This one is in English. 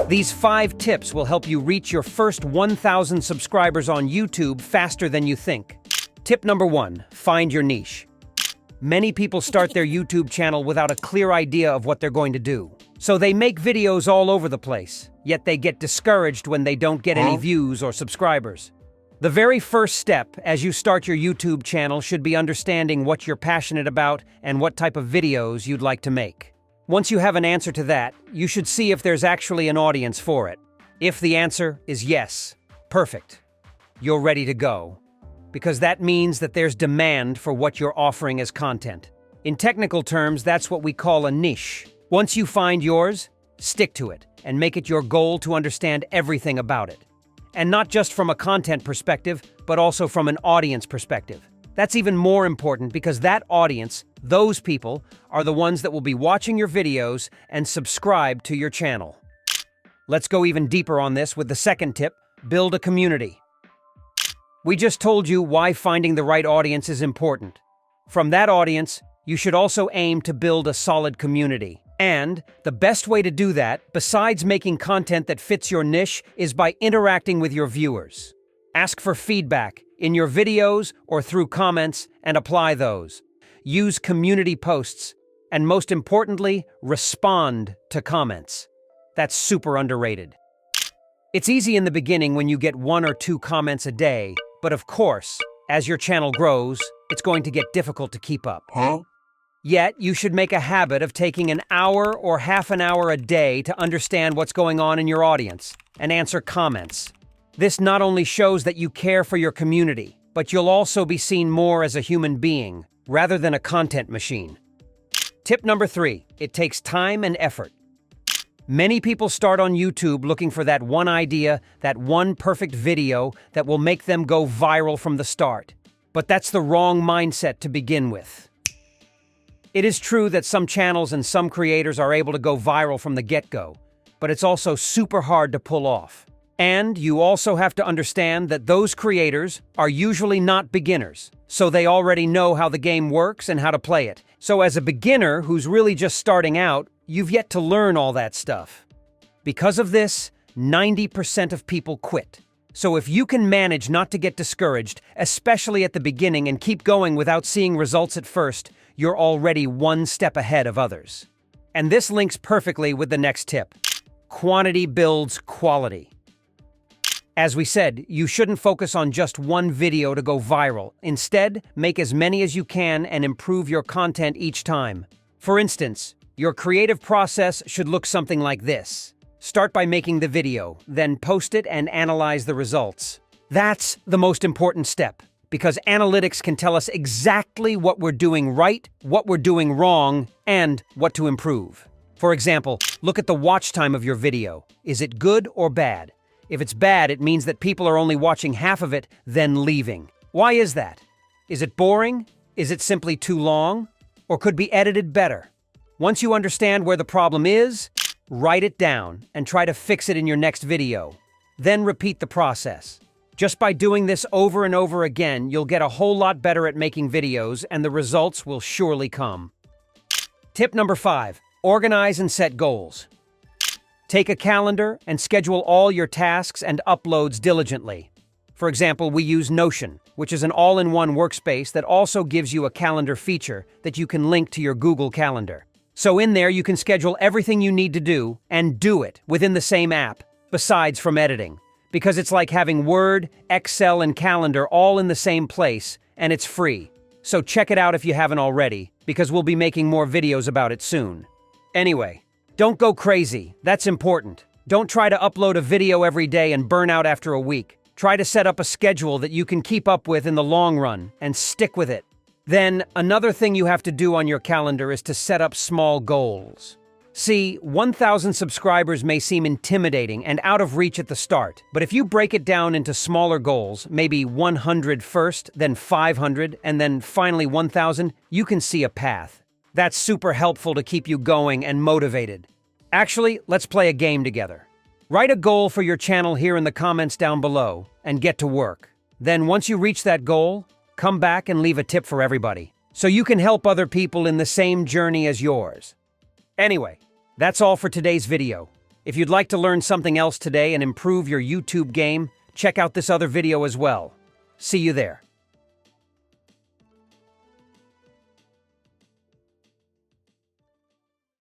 These 5 tips will help you reach your first 1,000 subscribers on YouTube faster than you think. Tip number 1, find your niche. Many people start their YouTube channel without a clear idea of what they're going to do. So they make videos all over the place, yet they get discouraged when they don't get any views or subscribers. The very first step as you start your YouTube channel should be understanding what you're passionate about and what type of videos you'd like to make. Once you have an answer to that, you should see if there's actually an audience for it. If the answer is yes, perfect. You're ready to go. Because that means that there's demand for what you're offering as content. In technical terms, that's what we call a niche. Once you find yours, stick to it and make it your goal to understand everything about it. And not just from a content perspective, but also from an audience perspective. That's even more important because that audience, those people, are the ones that will be watching your videos and subscribe to your channel. Let's go even deeper on this with the second tip, build a community. We just told you why finding the right audience is important. From that audience, you should also aim to build a solid community. And the best way to do that, besides making content that fits your niche, is by interacting with your viewers. Ask for feedback in your videos or through comments and apply those. Use community posts, and most importantly, respond to comments. That's super underrated. It's easy in the beginning when you get 1 or 2 comments a day, but of course, as your channel grows, it's going to get difficult to keep up. Yet, you should make a habit of taking an hour or half an hour a day to understand what's going on in your audience and answer comments. This not only shows that you care for your community, but you'll also be seen more as a human being, rather than a content machine. Tip number 3, it takes time and effort. Many people start on YouTube looking for that one idea, that one perfect video that will make them go viral from the start. But that's the wrong mindset to begin with. It is true that some channels and some creators are able to go viral from the get-go, but it's also super hard to pull off. And you also have to understand that those creators are usually not beginners, so they already know how the game works and how to play it. So as a beginner who's really just starting out, you've yet to learn all that stuff. Because of this, 90% of people quit. So if you can manage not to get discouraged, especially at the beginning, and keep going without seeing results at first, you're already one step ahead of others. And this links perfectly with the next tip. Quantity builds quality. As we said, you shouldn't focus on just one video to go viral. Instead, make as many as you can and improve your content each time. For instance, your creative process should look something like this. Start by making the video, then post it and analyze the results. That's the most important step, because analytics can tell us exactly what we're doing right, what we're doing wrong, and what to improve. For example, look at the watch time of your video. Is it good or bad? If it's bad, it means that people are only watching half of it, then leaving. Why is that? Is it boring? Is it simply too long? Or could be edited better? Once you understand where the problem is, write it down and try to fix it in your next video. Then repeat the process. Just by doing this over and over again, you'll get a whole lot better at making videos, and the results will surely come. Tip number 5, organize and set goals. Take a calendar and schedule all your tasks and uploads diligently. For example, we use Notion, which is an all-in-one workspace that also gives you a calendar feature that you can link to your Google Calendar. So in there, you can schedule everything you need to do and do it within the same app, besides from editing. Because it's like having Word, Excel, and Calendar all in the same place, and it's free. So check it out if you haven't already, because we'll be making more videos about it soon. Anyway, don't go crazy. That's important. Don't try to upload a video every day and burn out after a week. Try to set up a schedule that you can keep up with in the long run and stick with it. Then, another thing you have to do on your calendar is to set up small goals. See, 1,000 subscribers may seem intimidating and out of reach at the start, but if you break it down into smaller goals, maybe 100 first, then 500, and then finally 1,000, you can see a path. That's super helpful to keep you going and motivated. Actually, let's play a game together. Write a goal for your channel here in the comments down below and get to work. Then once you reach that goal, come back and leave a tip for everybody, so you can help other people in the same journey as yours. Anyway, that's all for today's video. If you'd like to learn something else today and improve your YouTube game, check out this other video as well. See you there.